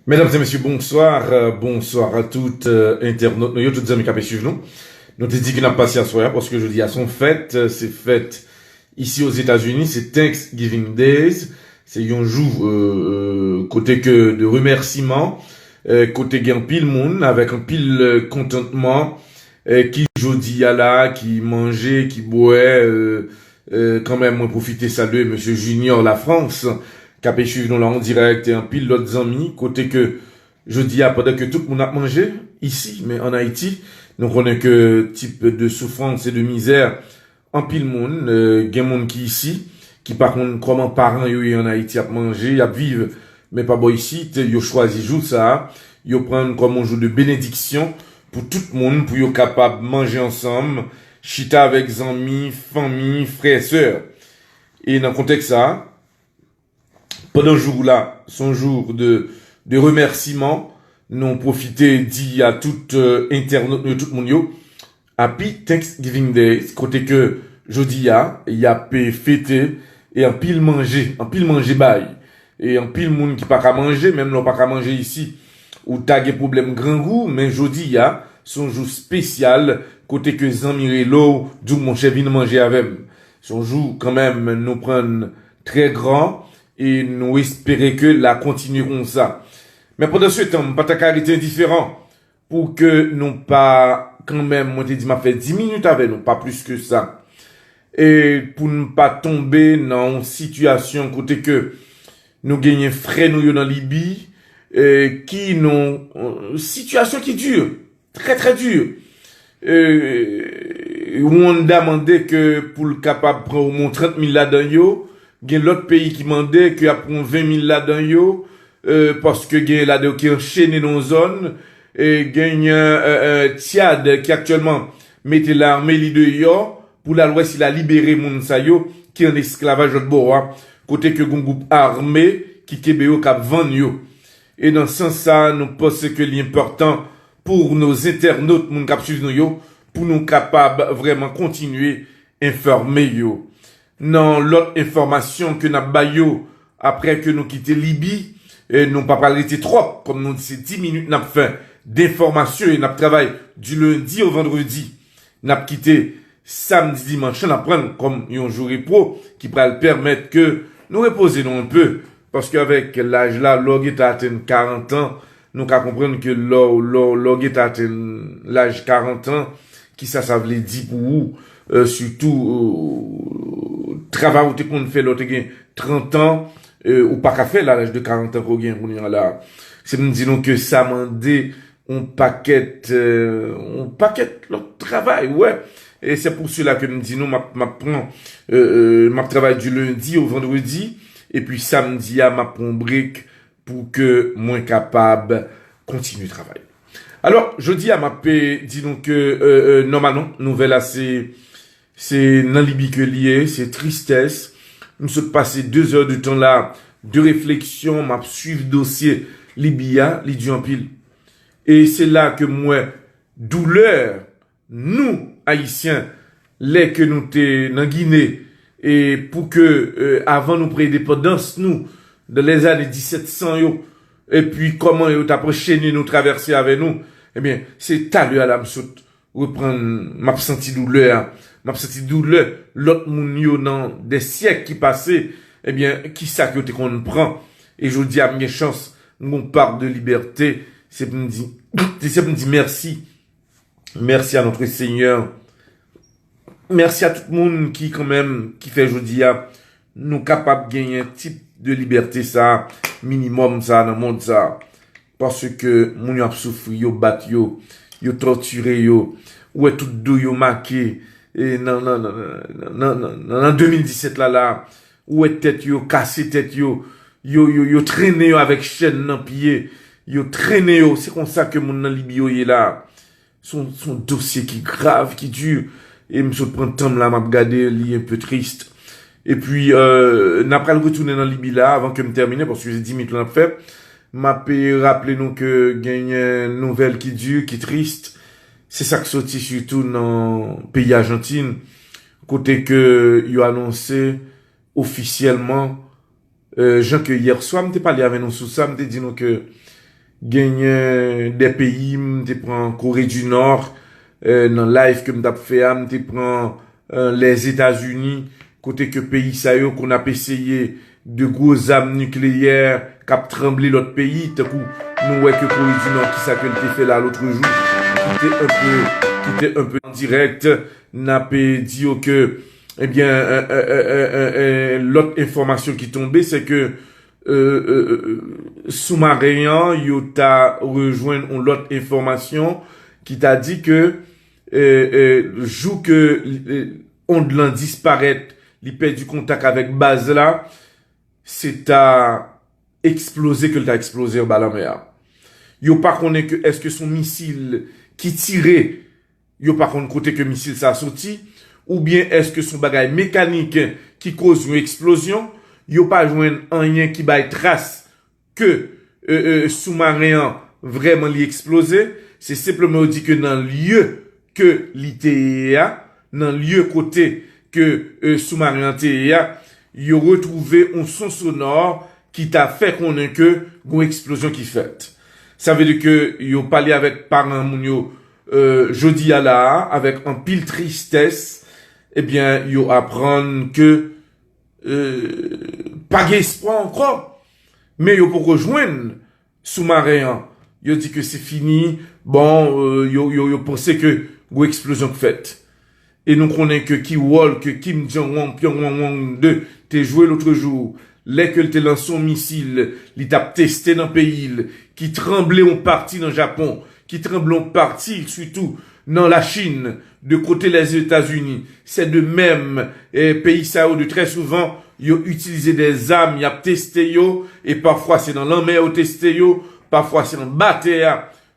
Mesdames et messieurs, bonsoir. Bonsoir à toutes internautes. Nous, toutes les amis qui ont suivi nous. Nous te dit qu'il n'a pas passé à soir parce que je dis à son fête. C'est fête ici aux États-Unis. C'est Thanksgiving Days. C'est un jour côté que de remerciements, côté gain pile monde avec un pile contentement qui jodi à là, qui mangeait, qui boit. Quand même, on profiter saluer Monsieur Junior La France qui a suivi nous là en direct et un pile d'autres amis côté que je dis à pendant que tout le monde a mangé ici mais en Haïti nous connaissons que type de souffrance et de misère en pile monde gen monde qui ici qui par contre comment parents yo en Haïti a manger a vivre mais pas bon ici yo choisi jour ça yo prendre comme un jour de bénédiction pour tout le monde pour yo capable manger ensemble chita avec amis famille frères sœurs et dans le contexte ça pendant ce jour-là, son jour de remerciement, nous profité dit à tout internaute, tout le monde yo, Happy Thanksgiving Day, côté que jeudi y a fêté et en pile manger bail et en pile monde qui pas qu'à manger, même non pas qu'à manger ici ou tag problème grand goût, mais jeudi son jour spécial côté que Zanmirelo, d'où mon chef vient manger avec. Son jour quand même nous prendre très grand et nous espérer que la continueront ça. Mais pendant ce temps, pas ta caractère différent pour que nous pas quand même, moi te dit m'a fait 10 minutes avec nous, pas plus que ça. Et pour ne pas tomber dans une situation côté que nous gagnons frère nous dans Libye qui nous situation qui dure, très très dure. Où on demandait que pour le capable prendre au moins 30 000 là-dedans yo, gen l'autre pays qui mandait que après 20 000 là-dedans yo parce que gen là-dedans qui enchaîné dans zone et gen Tchad qui actuellement mettait l'armée li de yo pour la l'ouest il a libéré moun sa yo qui en esclavage de bois côté que gon groupe armé qui kebe k'ap vendre yo et dans ce sens ça nous pensons que l'important pour nos internautes moun k'ap suivre nous yo pour nous capable vraiment continuer informer yo. Non, l'autre information que n'a bayo après que nous quitté Libye, et nous pas parlé trop, comme nous dit c'est 10 minutes n'a fait d'information et n'a travaillé du lundi au vendredi. N'a quitté samedi dimanche n'a prendre comme un jour repos qui pourra le permettre que nous reposions un peu parce qu'avec l'âge là, l'og est atteint 40 ans, nous qu'à comprendre que l'og est atteint l'âge 40 ans qui ça veut dire pour vous surtout travail où qu'on fait l'autre gain 30 ans ou pas qu'à faire à l'âge de 40 ans qu'on gain là c'est nous disons que ça mandé on paquet l'autre travail ouais et c'est pour cela que nous disons m'a prend m'a travail du lundi au vendredi et puis samedi m'a prend break pour que moins capable continuer le travail. Alors jeudi à m'a disons que normalement nouvelle assez c'est dans Libye que lié, c'est tristesse. Nous sommes passés 2 heures de temps là, de réflexion, m'a suivre dossier Libya, Lydie en pile. Et c'est là que moi, douleur, nous, Haïtiens, les que nous t'es dans Guinée, et pour que, avant nous prendre indépendance, nous, dans les années 1700, yo, et puis comment yo t'a enchaîné nous traverser avec nous, eh bien, c'est talé à la m'soute, reprendre, m'a senti douleur, l'autre moun yo dans des siècles qui passaient, eh bien, qui ça que qu'on prend, et je dis à mes chance, mon part de liberté, c'est pour me dire, merci. Merci à notre Seigneur. Merci à tout le monde qui, quand même, qui fait aujourd'hui, nous capables de gagner un type de liberté, ça, minimum, ça, dans le monde, ça. Parce que, moun yo a souffri, yo bat yo torturé yo, ou est tout dou yo marqué, et non 2017 là où est tête yo cassé tête yo traîné yo avec chaîne dans pied yo traîné yo c'est comme ça que mon dans Libye yo est là son dossier qui grave qui dure et me prend temps là m'a regarder li un peu triste et puis n'a pas le retourner dans Libye là avant que me terminer parce que j'ai 10 minutes on a fait m'a rappeler nous que gagne une nouvelle qui dure qui triste. C'est ça qui sorti surtout dans le pays Argentine, côté que ils ont annoncé officiellement, Jean que hier soir, m'était parlé avec nous sur ça, m'était dit nous que Gagne des pays, te prend Corée du Nord, dans live que m't'a fait, te prend les États-Unis, côté que pays ça yo qu'on a essayé de gros armes nucléaires cap trembler l'autre pays, tant coup nous ouais que Corée du Nord qui ça que t'ai fait là l'autre jour, qui était un peu en direct, n'a pas dit que eh bien l'autre information qui tombait c'est que sous-marin yo t'a rejoint l'autre information qui t'a dit que joue que on l'en disparaît, il perd du contact avec base là, c'est à exploser que t'a explosé au bas la mer. Yo pas connaît que est-ce que son missile qui tirait, yo pas connaît côté que missile ça a sorti, ou bien est-ce que son bagage mécanique qui cause une explosion, yo pas joindre rien qui baille trace que sous-marin vraiment li explosé, c'est simplement dit que dans le lieu que l'ITEA, dans le lieu côté que sous-marin TEA, yo retrouvé un son sonore qui t'a fait connaître que une explosion qui fait. Ça veut dire que yo parlé avec parents moun yo jeudi à la avec un pile tristesse, eh bien yo apprendre que pas d'espoir encore, mais yo pour rejoindre sous-marin, yo dit que c'est fini, bon yo pensé que une explosion faite. Et nous connaissons que que Kim Jong-un, Pyongyang 2, t'es joué l'autre jour, les que t'es lancé son missile, il t'a testé dans le pays, qui tremblait en partie dans le Japon, qui tremblait en partie surtout dans la Chine, de côté les États-Unis. C'est de même, pays ça de très souvent, yo utilisé des armes, y a testé yo, et parfois c'est dans l'armée yo testé yo, parfois c'est dans bataille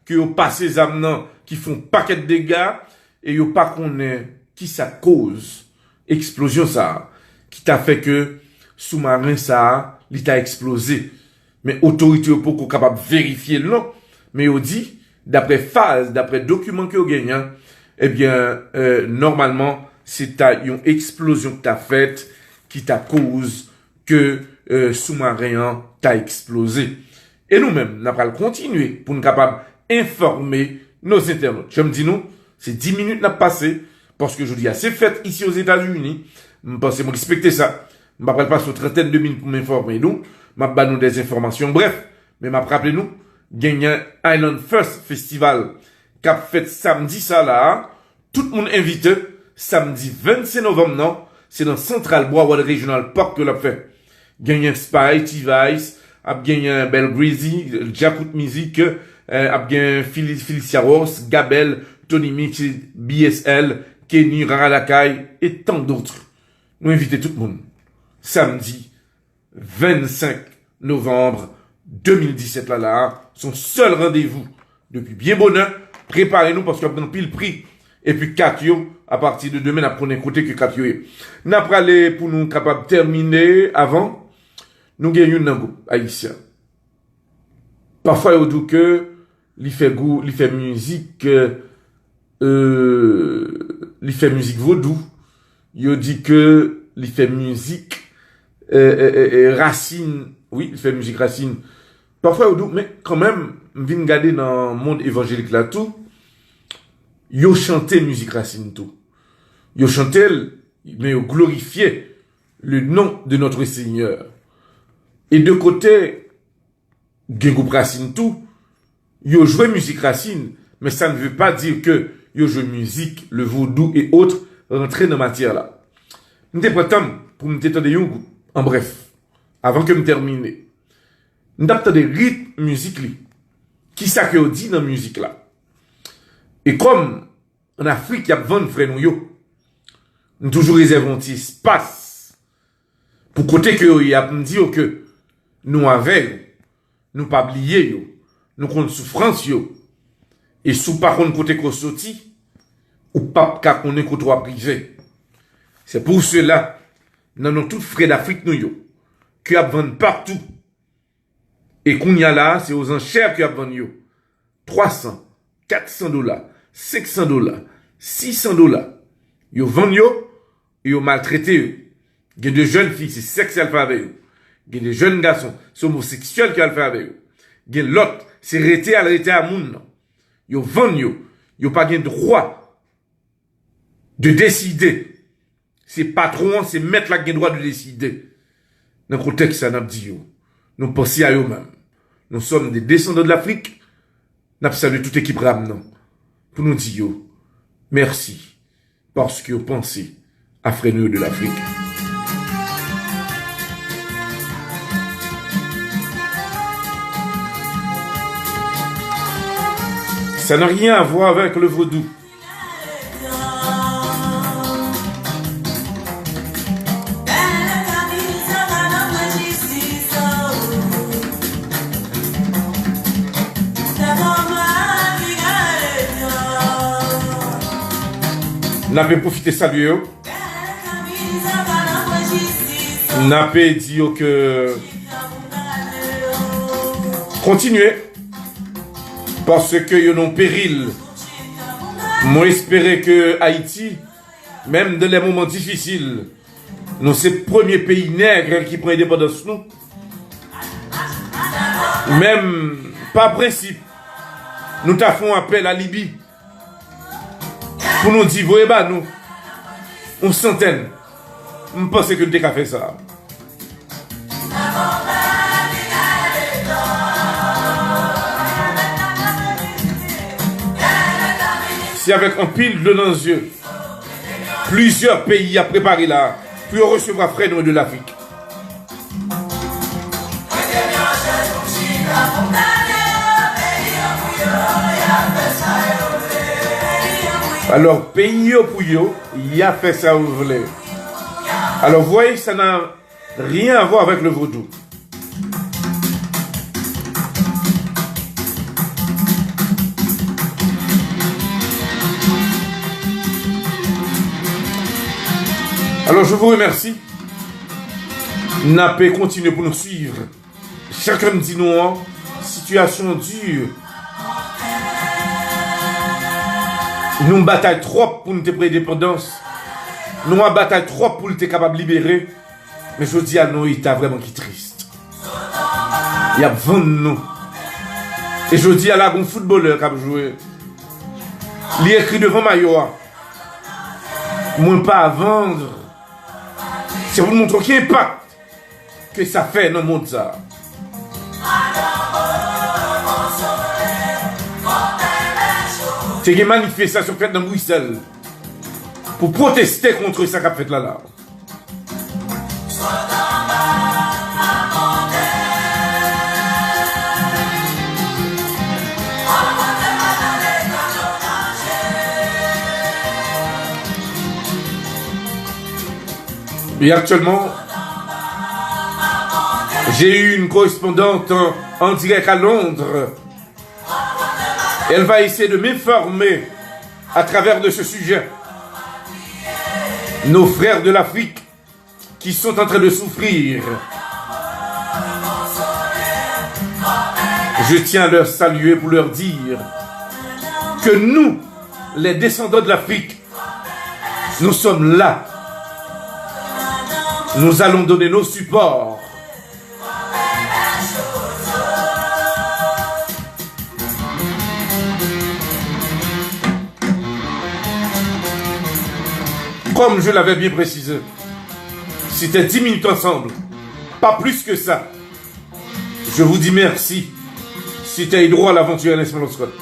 que yo passé les armes qui font paquet de dégâts, et yo pas connaît qui ça cause explosion ça qui t'a fait que sous-marin ça il t'a explosé mais autorité pas capable vérifier non mais on dit d'après phase d'après document que on gagne eh bien normalement c'est une explosion que t'as faite qui t'a cause que sous-marin t'a explosé et nous-mêmes n'a pas continuer pour nous capable informer nos internautes. Je me dis nous c'est 10 minutes n'a passé parce que je dis, c'est fait ici aux États-Unis. Je pense que je respecte ça. Je ne vais pas sur trentaine de minutes pour m'informer nous. Je vais nous des informations. Bref, mais je rappelle nous, il y a un Island First Festival qui a fait samedi ça là. Tout le monde invité. Samedi 25 novembre, non. C'est dans Central Broward Regional Park que l'a fait. Il y a un Spy, T-Vice, il y a un Bell Greasy, Jakut Music, il y a un Felicia Ross, Gabel, Tony Mitchell, BSL, Kenny, Raralakai et tant d'autres. Nous invitons tout le monde. Samedi 25 novembre 2017 là, son seul rendez-vous depuis bien bonheur. Préparez-nous parce qu'on a pile prix. Et puis Katio, à partir de demain, on a côté que Katio est. Nous allons aller pour nous capables de terminer avant. Nous gagnons un groupe haïtien. Parfois, il dit que il fait goût, il fait musique, il fait musique vaudou. Il dit que il fait musique racine. Oui, il fait musique racine. Parfois, il dit, mais quand même, je viens regarder dans le monde évangélique là tout. Yo chanté musique racine tout. Yo chanté, mais yo glorifié le nom de notre Seigneur. Et de côté, groupe racine tout, yo joué musique racine, mais ça ne veut pas dire que yo joue musique, le vaudou et autres rentrer dans la matière là. M'te prétend pour me t'étendre yon en bref, avant que me termine. M'te des rythmes musique li. Qui ça que dit dans musique là? Et comme en Afrique, il y a 20 frères nous toujours réservons un petit espace pour côté que il y a dit que nous avec nous pas oublier nous compte souffrance yo et sous par contre côté qu'on sorti ou pas qu'à qu'on est côté privé. C'est pour cela dans nos tous frères d'Afrique nous yo qui a vendu partout et qu'on y a là c'est aux enchères qui a vendu 300 400 $, 500 $, 600 $. Yo vend yo, yo maltraité yo. Il y a de jeunes filles, c'est sexuel fait avec eux. Il y a des jeunes garçons, c'est homosexuels qui a fait avec eux. gen l'autre, c'est rester à moun. Yo vend yo pas gen droit de décider. C'est patron, c'est maître la gen droit de décider. Dans le contexte, ça n'a dit yo. Nous pensons à eux-mêmes. Nous sommes des descendants de l'Afrique. Nous salué toute équipe Ramnon. Pour nous dire merci. Parce que vous pensez à frère de l'Afrique. Ça n'a rien à voir avec le vaudou. N'a pas profité saluer. N'a pas dit que continuez parce que y a un péril. Moi espérer que Haïti, même dans les moments difficiles, nous c'est le premier pays nègre qui prend indépendance nous. Même par principe, nous t'avons appel à Libye. Pour nous dire, voyez bah nous, une centaine, je pense que nous avons fait ça. Si avec un pile de dans les yeux, plusieurs pays a préparé là, pour recevoir frère de l'Afrique. Alors, pays pour yo, il a fait ça, vous voulez. Alors, vous voyez, ça n'a rien à voir avec le vaudou. Alors, je vous remercie. Napé continue pour nous suivre. Chacun dit nous, situation dure. Nous bataillons trop pour nous prendre l'indépendance. Nous bataillons trop pour nous capable de libérer. Mais je dis à nous, il est vraiment qui triste. Il y a 20 nous. Et je dis à la bon footballeur qui a joué. Il écrit devant Mayoa. Moi pas à vendre. C'est pour vous montrer quel impact que ça fait dans le monde ça. C'est une manifestation faite dans Bruxelles pour protester contre ça qu'a fait là. Et actuellement, j'ai eu une correspondante en direct à Londres. Elle va essayer de m'informer à travers de ce sujet. Nos frères de l'Afrique qui sont en train de souffrir. Je tiens à leur saluer pour leur dire que nous, les descendants de l'Afrique, nous sommes là. Nous allons donner nos supports. Comme je l'avais bien précisé, c'était 10 minutes ensemble, pas plus que ça. Je vous dis merci. C'était droit à l'aventure Ernest Malon Scott.